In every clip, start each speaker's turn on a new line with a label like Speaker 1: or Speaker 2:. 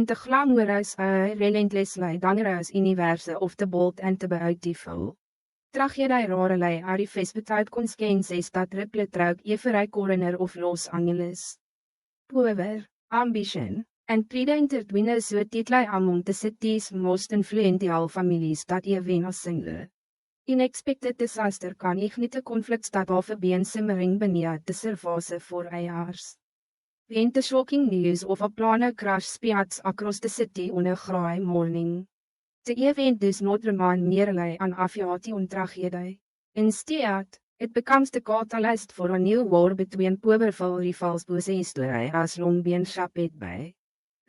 Speaker 1: En te glamorous relentlessly dangerous universe of te bold and te beautiful. Tragedie rarely are die vesbetuid consequenties dat repletrug every coroner of Los Angeles. Power, ambition, and pride intertwine so titlai among the city's most influential families dat even as single. Unexpected disaster kan ignite conflicts dat half a been simmering beneath the surface for years. When the shocking news of a plane crash spreads across the city on a gray morning. The event does not remain merely an aviation tragedy. Instead, it becomes the catalyst for a new war between powerful rivals whose history has long been shaped by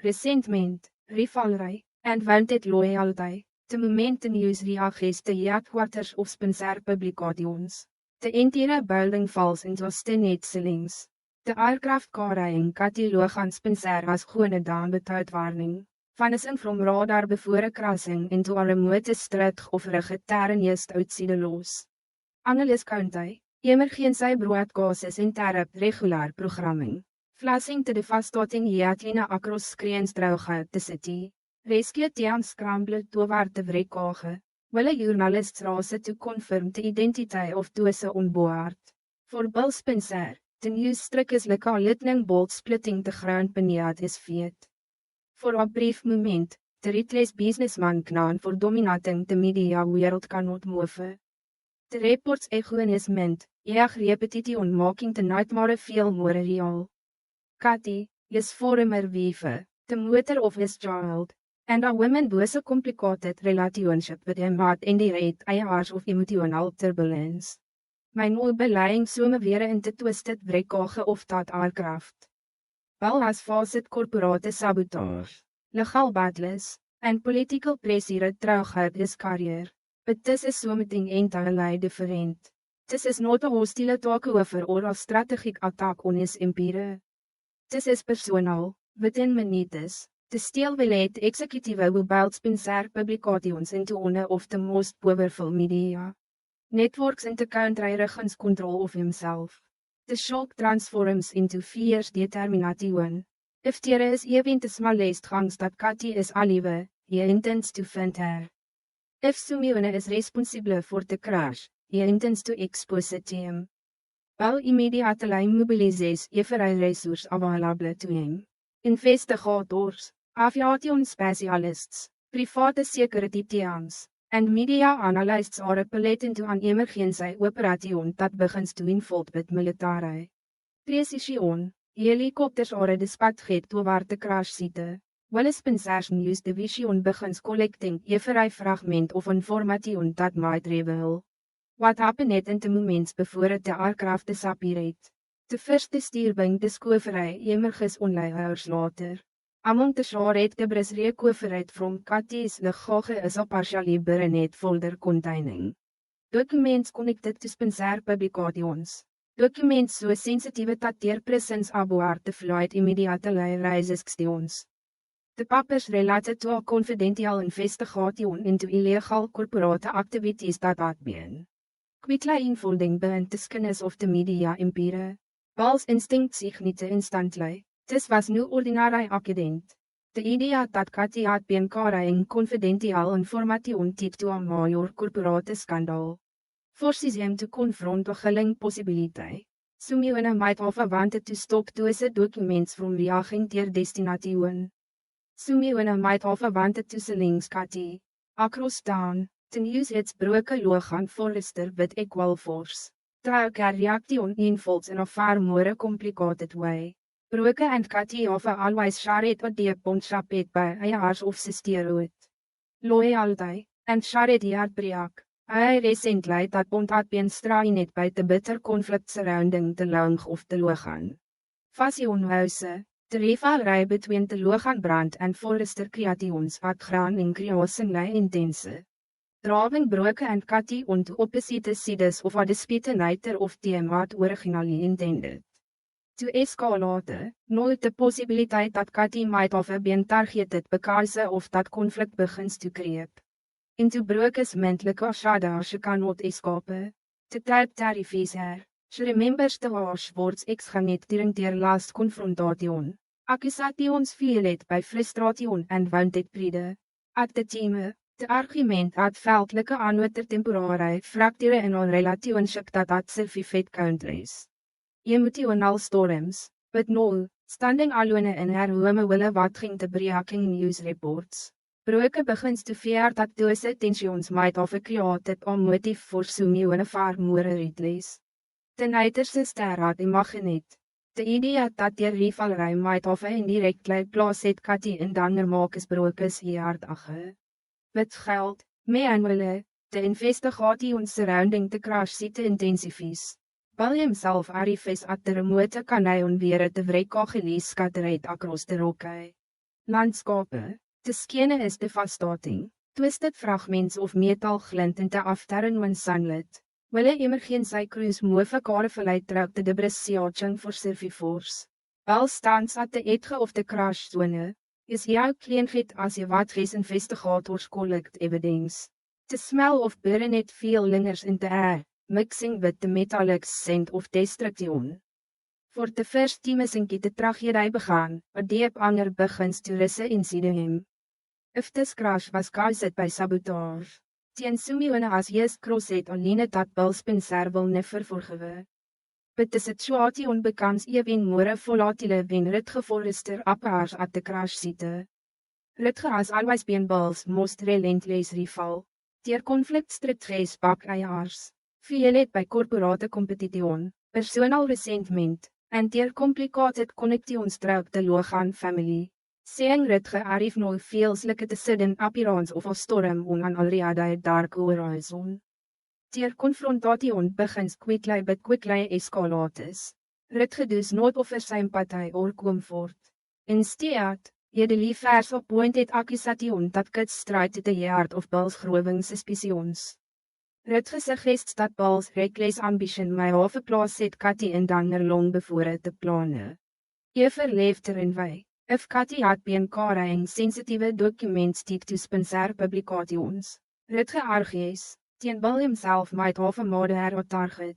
Speaker 1: resentment, rivalry, and wanted loyalty. The moment the news reaches the headquarters of Spencer Publications, the entire building falls into astonished silence. The aircraft carrying Cathy Logan Spencer has gone down without warning. Van is in from radar before a crossing into a remote strait of vegetarian outside los. Analyst County, emergency broadcasts interrupt regular programming, flashing to devastating headline across screens throughout the city. Rescue teams scramble toward the wreckage, while journalists race to confirm the identity of those on board. For Bill Spencer, the news struck is like a lightning bolt splitting the ground beneath his feet. For a brief moment, the ruthless businessman known for dominating the media world cannot move. The reports echo in his mind, each repetition making the nightmare feel more real. Cathy, his former wife, the mother of his child, and a woman was a complicated relationship with him had in the right hours of emotional turbulence. Mijn overlying somme weer in te twisted wreckage of dat aircraft. Bill has faced corporate sabotage, legal battles, and political pressure throughout his career. But this is something entirely different. This is not a hostile takeover or a strategic attack on his empire. This is personal, within minutes. The steel will lead executive who built Spencer Publications into one of the most powerful media networks in the country regains control of himself. The shock transforms into fierce determination. If there is even the smallest chance that Cathy is alive, he intends to find her. If Simeone is responsible for the crash, he intends to expose it to him. Bill immediately mobilizes every resource available to him. Investigators, aviation specialists, private security teams, and media analysts are appelled into an emergency operation that begins to unfold with military precision. Helikopters are dispatched toward the crash site, while Spencer's news division begins collecting every fragment of information that might reveal what happened in the moments before the aircraft disappeared. The first disturbing discovery emerges only hours later. Among the short debris recovered from Cathy's luggage is a partially buried folder containing documents connected to Spencer Publications. Documents so sensitive that their presence aboard the flight immediately raises questions. The papers related to a confidential investigation into illegal corporate activities that had been quickly unfolding behind the screens of the media empire. Bill's instinct signified instantly. This was no ordinary accident. The idea that Cathy had been carrying confidential information tied to a major corporate scandal forces him to confront a chilling possibility. Simeone might have wanted to stop those documents from reaching their destination. Simeone might have wanted to silence Cathy. Across town, the news hits broken Logan Forrester with equal force. Track her reaction unfolds in a far more complicated way. Brooke and Cathy have always shared a deep bondship by years of sisterhood, loyalty, and shared heartbreak. I recently that bond had been strained by the bitter conflict surrounding the launch of the Logan Fashionhouse. The rivalry between the Logan brand and Forrester Creations had grown increasingly intense, driving Brooke and Cathy on the opposite sides of a dispute neither of them had originally intended to escalate. Nooit the possibility that Cathy might have been targeted because of that conflict begins to creep into Brooke's mental shadow she cannot escape. The type terrifies her. She remembers the harsh words exchanged during their last confrontation. Accusations violet by frustration and wanted pride. At the time, de argument at veldelijke aanwater temporare fracture in on relationship dat at survived countries. Emotional storms, but no, standing alone in her home wille wat ging te breaking news reports. Broke begins te fear that those tensions might have created a motive for some far more Ridleys. Ten uiterste sterraad imaginet. De idee dat die rivalry might have indirect plaas het Cathy en Danger maak is broke is hardage. Met geld, mee en wille, de investigation surrounding the crash site intensivies. William self arrives at the remote canyon weer te vreka gelees scattered across the rocky landskape. De skene is devastating, twisted fragments of metal glint in the afternoon sunlight. Wille emergeen sy cruise move kare verleid trek de depreciation for survivors. Wel stands at the edge of the crash zone, is jou kleinheid as je wat ges investigators collect evidence. The smell of burning fuel lingers in the air, mixing with the metallic scent of destruction. For the first time is de tragedie begaan, a deep anger begins to risse inside him. If this crash was caused by sabotage, teen Sumione as yes cross het alleen dat Spencer will never forgive. But the situation becomes even more volatile when Rutger Forrester appears at the crash site. Rutger has always been Bill's most relentless rival. Their conflict strategies back eienaars, violet by corporate competition, personal resentment, and their complicated connections throughout the Logan family. Seeing Rutger arrive no feels like the sudden appearance of a storm on an already dark horizon. Their confrontation begins quickly but quickly escalates. Rutger does not offer sympathy or comfort. Instead, he delivers a pointed accusation that cuts straight to the heart of Bill's growing suspicions. Rutger suggests that Bill's reckless ambition may have plaas het Cathy en Danger long before het te planne. Ever leefter in wy. If Cathy had been carrying sensitive documents to Spencer publications, Rutger argues, teen Bill himself might have a murder or target.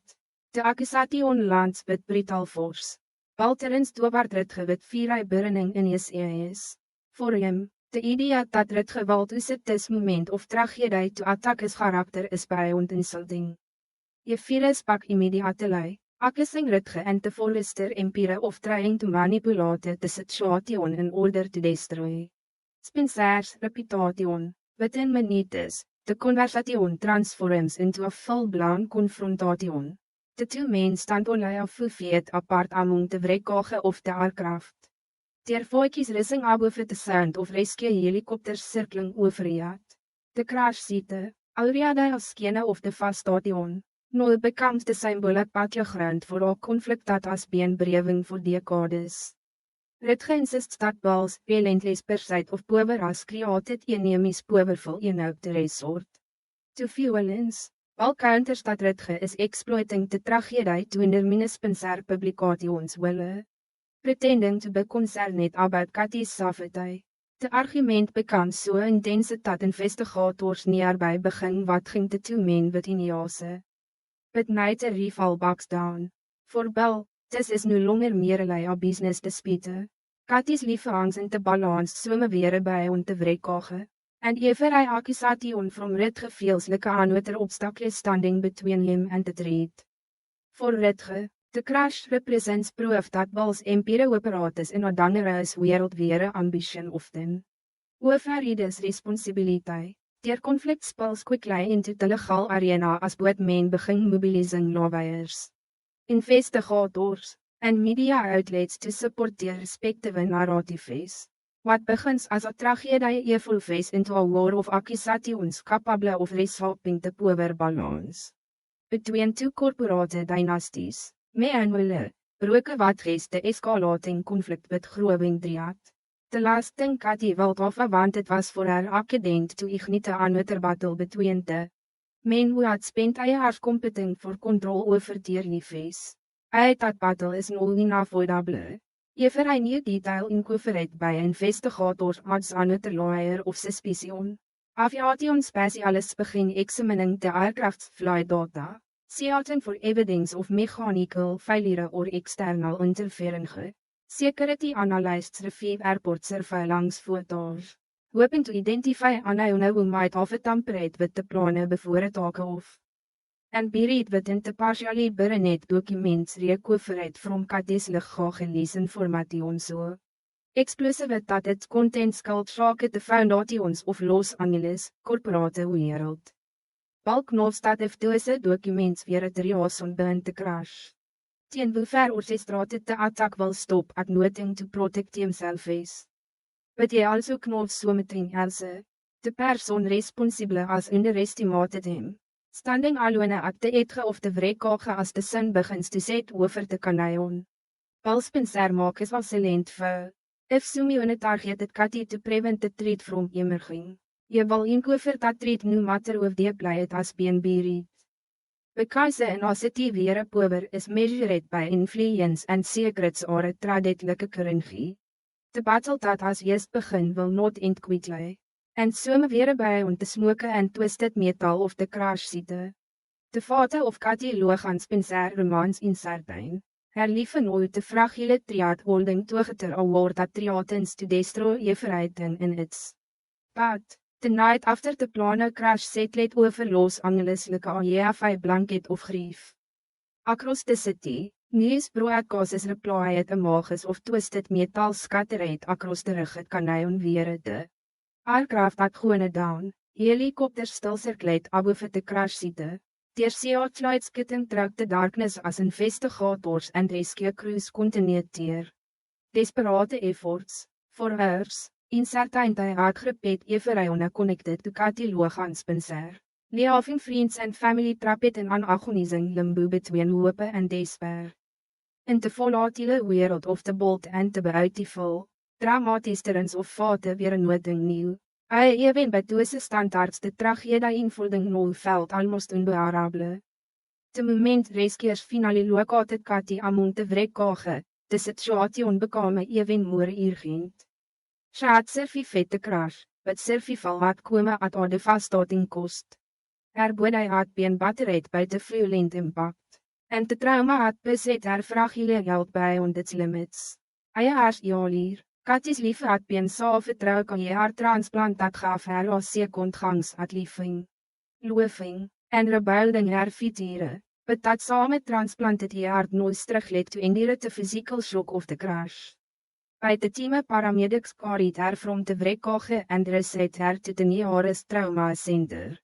Speaker 1: The accusation lands with brutal force. Bill turns toward Rutger with fiery burning in his eyes. For him, the idea that Rutger will use this moment of tragedy to attack his character is beyond insulting. He fears back immediately, accusing Rutger and the Forrester Empire of trying to manipulate the situation in order to destroy Spencer's reputation. Within minutes, the conversation transforms into a full-blown confrontation. The two men stand only a few feet apart among the wreckage of the aircraft. Their voices rising above the sound of rescue helicopters circling overhead. The crash site, already a skene of the devastation, now becomes the symbolic battleground for a conflict that has been brewing for decades. Rutger insists that Bill's relentless pursuit of power has created enemies powerful enough to resort to violence. Bill counters that Rutger is exploiting the tragedy to undermine Spencer publications wille, pretending to be concerned about Cathy's safety. The argument becomes so intense that investigators nearby begin wat ging the two men within jase. But neither rival backs down. For Bill, this is no longer merely a business dispute. Cathy's liefde hangs in the balans somme weer by on te wreckage, and every accusation from Rutger feels like another obstacle standing between him and the threat. For Rutger, the crash represents proof that Bill's empire operates in a dangerous world weer ambition often. Overrides responsibility. Their conflict spills quickly into the legal arena as both men begin mobilizing lawyers, investigators, and media outlets to support their respective narratives. What begins as a tragedy evolves into a war of accusations capable of reshaping the power balance between two corporate dynasties. Mee en wille, broke wat geest de escalating conflict with growing dread. The last thing Cathy will have wanted was for her accident to ignite another battle between the men who had spent years competing for control over their lives. That battle is now unavoidable. If a new detail incorporated by investigators adds another layer of suspicion. Aviation specialists begin examining the aircraft's flight data, searching for evidence of mechanical failure or external interference. Security analysts review airport surveillance photos, hoping to identify unknown who might have tampered with the plane before a takeoff. And buried within the partially buried documents recovered from Katie's lichaamse information so. Explosive dat het contents called Shake the Foundations of Los Angeles, corporate wereld. Balknofstad heeft deze documents weer het reason begin te crash. Teen hoe ver orchestrated de attack will stop at nothing to protect himself is. But he also knows so meteen else. The person responsible has underestimated him. Standing alone at the edge of the wreckage as the sun begins to set over the canyon. Paul Spencer maak is excellent for. If Simeone targeted Katie to prevent the threat from emerging. Je will incover that threat no matter of the applied as being buried. Because the inacity weer power is measured by influence and secrets or a traditelijke currency. The battle that has just begin will not end quickly. And some weer by on the smoke and twisted metal of the crash site. The father of Katie Logan Spencer remains uncertain. Her lieve nooit de fragile triad holding toegeter award that triatens to destroy everything in its path. The night after the plane crash settled over Los Angeles like a EFI blanket of grief. Across the city, news broadcasts replied a magus of twisted metal scattered across the rugged canyon weerede. Aircraft had gone down, helikopters still circled above the crash site. Their Seahawks flights getting tracked the darkness as investigators and rescue crews continued. Desperate efforts, for hours, uncertainty had repeat everyone connected to Katie Logan Spencer. Leaving friends and family trapped in an agonizing limbo between hope and despair. In the volatile world of the bold and the beautiful, dramatisch terrens of fate weer nothing nieuw. Even by dose standaards de tragedie invulling nul felt almost unbearable. The moment rescuers finally located Katie among the wreckage, the situation became even more urgent. She had survived the crash, but survival had come at a devastating cost. Her body had been battered by the violent impact, and the trauma had beset her fragile health beyond its limits. Eers jaar Katie's lief had been so vertrouwd aan haar transplant dat gaf haar als secondgangs at loofing, en rebuilding haar fietiere, but that same transplanted haar nooit terugled to endure the physical shock of the crash. By the team paramedics carried her from the wreckage and reset her to the Neoris Trauma Center.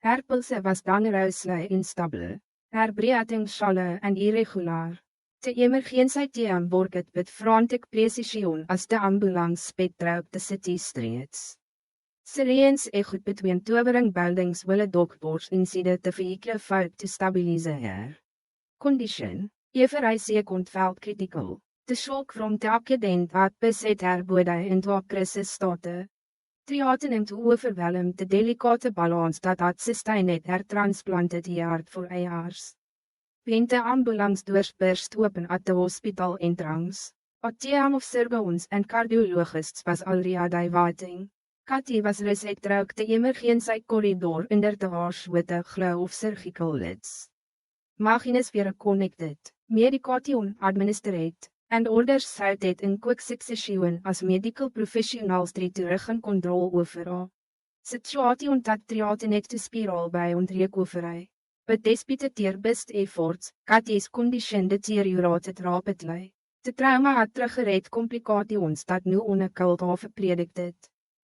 Speaker 1: Her pulse was dan ruisly instable, her breathing shallow and irregular. The emergency team worked with frantic precision as the ambulance sped through the city streets. Sirens echoed between towering buildings while a doctors incided the vehicle failed to stabilize her condition. Every second felt critical. The shock from the accident had beset her body into a crisis state. Threatening to overwhelm the delicate balance that had sustained her transplanted heart for years. When the ambulance doors burst open at the hospital entrance, a team of surgeons and cardiologists was already waiting. Katie was reset through the emergency corridor under the harsh with a glow of surgical lids. Machines were connected, medication administered, and orders shouted in quick succession as medical professionals terug in control over her situation that threatened to spiral beyond recovery. But despite their best efforts, Katie's condition deteriorated rapidly. The trauma had triggered complications that no occult have predicted.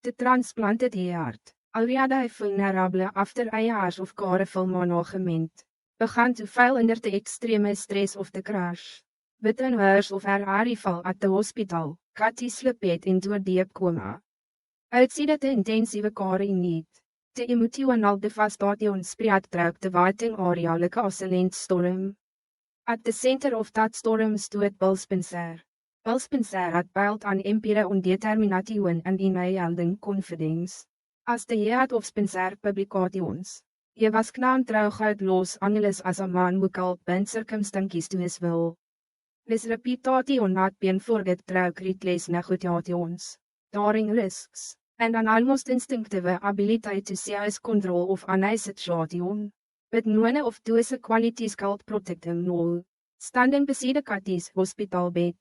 Speaker 1: The transplanted heart, already vulnerable after years of careful management, began to fail under the extreme stress of the crash. Within hours of her arrival at the hospital, Katie slipped into a deep coma. Outside the intensive care unit, the emotional devastation spread through the waiting area like a silent storm. At the center of that storm stood Bill Spencer. Bill Spencer had built an empire on determination and unyielding confidence. As the head of Spencer Publications, he was knaantrouw uit Los Angeles as a man who could bend circumstances to his will. His reputation had been forget through reckless negotiations, daring risks, and an almost instinctive ability to seize control of any situation. But none of those qualities could protect him now. Standing beside Katie's hospital bed,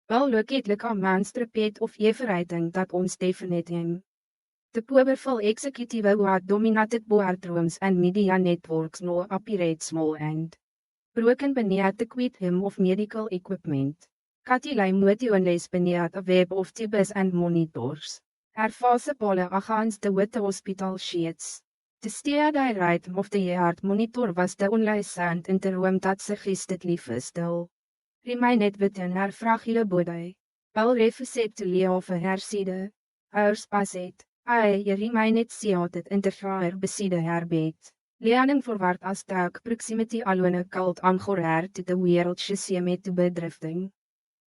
Speaker 1: Wel loketlik aan manstrepet of everything dat ons definite hem. The powerful executive who had dominated boardrooms and media networks no appeared small and broken beneath the quit him of medical equipment. Cathy lay motionless beneath a web of tubes and monitors. Her fasepale against the witte hospital sheets. The steady rhythm of the heart monitor was the only sound in the room that suggested life still. Remain net within her fragile body. Wel refused to lay off her side. Her spasset. Je remain net seated in the fire beside her bed. Leaning forward as dark proximity alone called Angkor her to the world she see met to bedrifting.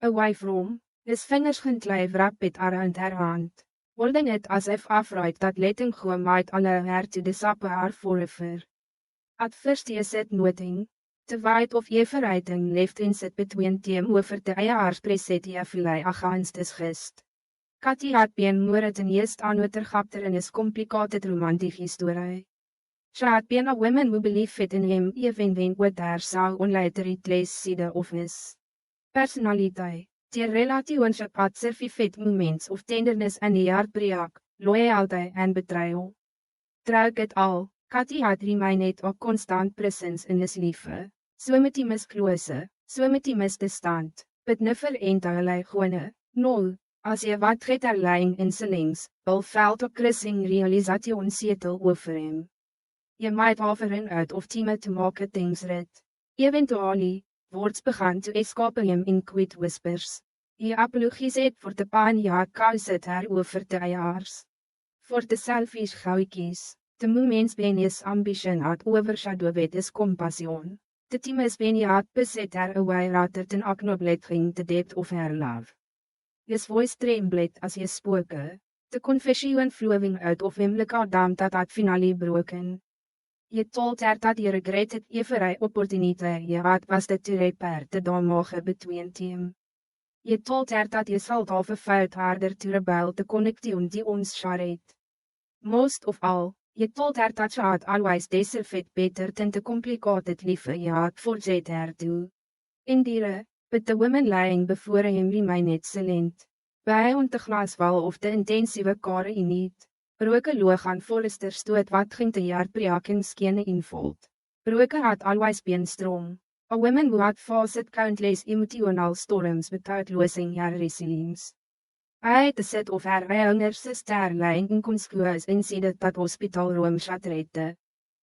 Speaker 1: Away from, his fingers gently rapid around her hand, holding it as if afraid that letting go might allow her to disappear her forever. At first he said nothing, the weight of everything left in sit between them over the eierspreset vallei against his gist. Cathy had been more at an eerst aanwatergapter in his complicated romantic history. She had been a woman who believed in him even when with her so onlater it less side of his personality, die relationship had survived moments of tenderness and heartbreak, loyalty and betrayal. Throughout it all, Cathy had remained a constant presence in his life, so met die misklose, so met die misdestand, but never entirely gewone, no, as je wat het erleiding in sy links, wil veld op krissing realisation setel over hem. Je might offer in uit of team to make things right. Eventually, words began to escape him in quiet whispers. He apologized for the pain he had caused her over the years. For the selfish gauwkies, the moments when his ambition had overshadowed his compassion. The times when he had beset her away rather than acknowledging the depth of her love. His voice trembled as he spoke, the confession flowing out of him like a dam that had finally broken. He told her that he regretted every opportunity he had was to repair the damage between them. He told her that he should have fought harder to rebuild the connection die ons shared. Most of all, he told her that she had always deserved better than the complicated life he had forged her to. Indeed, but the woman lying before him remained silent. Bij on the glaswal of the intensieve kare in niet. Broke loog aan Forrester stoot wat ging te jaar preaking skene involved. Broke had always been strong. A woman who had faced countless emotional storms without losing her resilience. Hij het sit of haar ouderse sterlijn in konskoes en sê dat hospital room shatrette.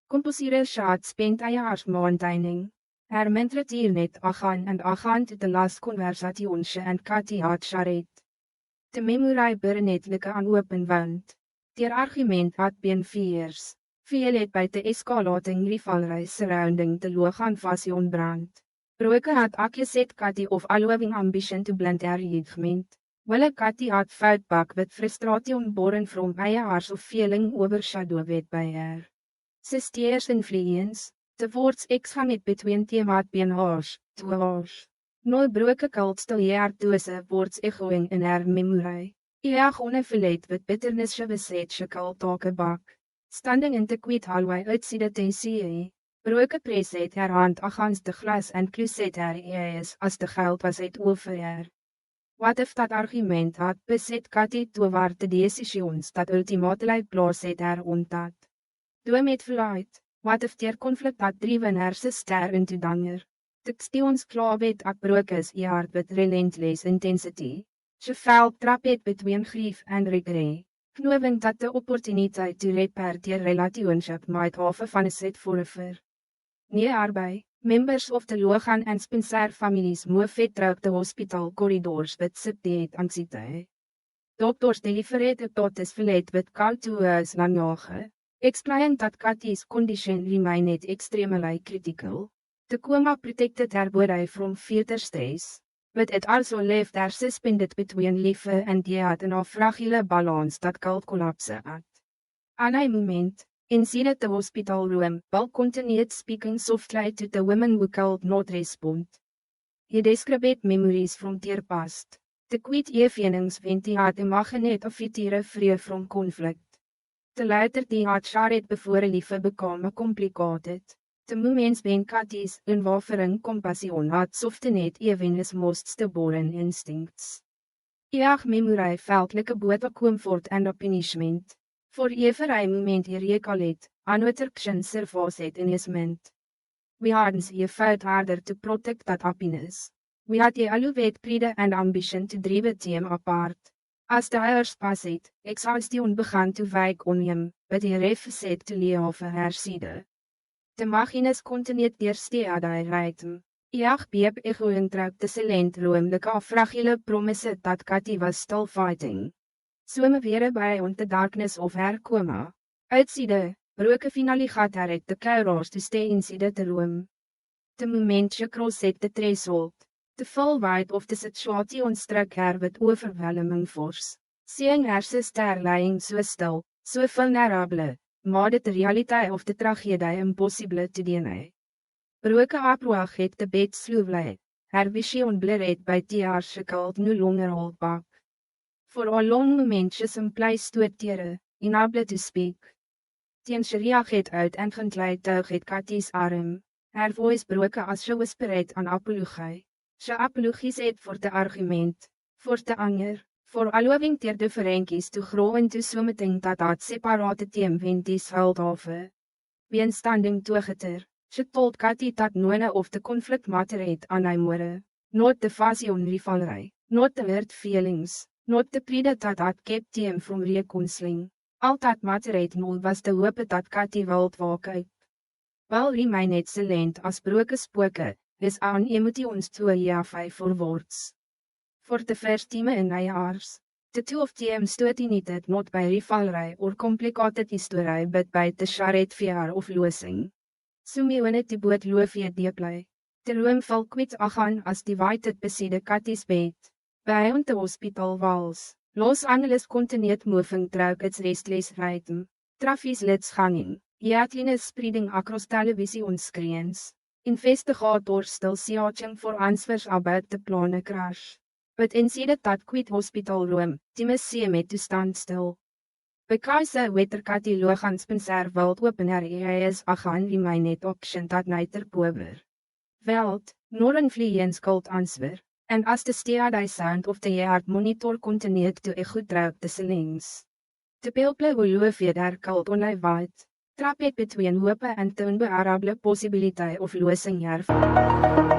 Speaker 1: Compositeur Shad spent a jaars maandeining. Her mentreteer net agaan to the last conversationsje en Cathy had sharet. De memory burnetlijke aan open wand. Their argument had been fierce. Veel het by the escalating rivalry surrounding the Logan-Fassion brand. Broke had accused Cathy of allowing ambition to blend her judgment. While Cathy had fought back with frustration born from eienaars of feeling overshadowed by her sister's influence, the words exchange between them had been harsh, too harsh. No broke cult still her those words echoing in her memory. Each onverleid with bitterness she beset she called talk back. Standing in the quiet hallway outside the TCA, broke pressed her hand against the glass and closed her eyes as the geld was het over her. What if that argument had beset Cathy toward the decisions that ultimately placed her on that? Doe met verluid, what if their conflict had driven her sister into danger? The stions clawed at Broke's yard with relentless intensity. She felt trapped between grief and regret, knowing that the opportunity to repair their relationship might have vanished forever. Nearby, members of the Logan and Spencer families moved through the hospital corridors with subdued anxiety. Doctors delivered reports filled with cautuous lange, explained that Cathy's condition remained extremely critical. The coma protected her body from further stress, but it also left her suspended between life and death in a fragile balance that could collapse at any moment. Inside the hospital room, Paul continued speaking softly to the women who could not respond. He described memories from their past. The quiet evenings when he had imagined a future free from conflict. The later die had shared before life became complicated. De moments ben katies in wafering compassion had softenet even is most stillborn instincts. Eag memory felt like a boete comfort and a punishment. For every moment hier rekalet, another action survives it in his mind. We hadn't ye fought harder to protect that happiness. We had ye aluvet pride and ambition to drive it team apart. As de eiers pas het, exhaustion began to wijk on him, but he refused to lay off her side. De machines continued their stay at hij rijden. Eag beep ego intrek de silent roemlike afragile promise that Katie was still fighting. Swim weer by on the darkness of her coma. Uitside, broke finally gat her uit de kuiraars to stay inside te roem. De moment je cross het de threshold. The full weight of the situation ontstrek her with overwhelming force. Seeing her sister lying so still, so vulnerable, made it the reality of the tragedy impossible to deny. Broke aproag het de bed sloewlei, her vision blurred by tears gekald no longer hold back. For a long moment she simply stood there, unable to speak. Teen sy reag het uit en gentleid tuig het Katie's arm, her voice broke as she whispered aan apologie. Sy apologies het voor de argument, voor de anger, voor alloving teer de verenkies to grow into something dat separate team wenties held have. Weenstanding toegeter, she told Katie dat none of the conflict matter het aan hy more, not the fashion rivalry, not the hurt feelings, not the pride that kept team from reconciling. Al dat matter het nul was de hoop dat Katie wild walk uit. Wel remain het silent as broke spoke, is aan emotions to a for words. For the first time in my years, the two of them stood united not by rivalry or complicated history but by the shared fear of losing. So me when it die boot loof je deeply. The room val kwit agaan as die whited beside Katie's bed. By on the hospital walls, Los Angeles continued moving through its restless rhythm. Traffic lights hanging, yet spreading across television screens. Investigators still searching for answers about the plane crash. But inside that quiet hospital room, die museum had to stand still. Because the wetter Katie Logans penser wild open her eyes agaan remain net option dat neiter bover. Weld, nor een vliegend skuld answer, and as the steady sound of the heart monitor continued to echo throughout the ceilings. The people who love der cult on white. Trap it between hope and the unbearable possibility of losing her.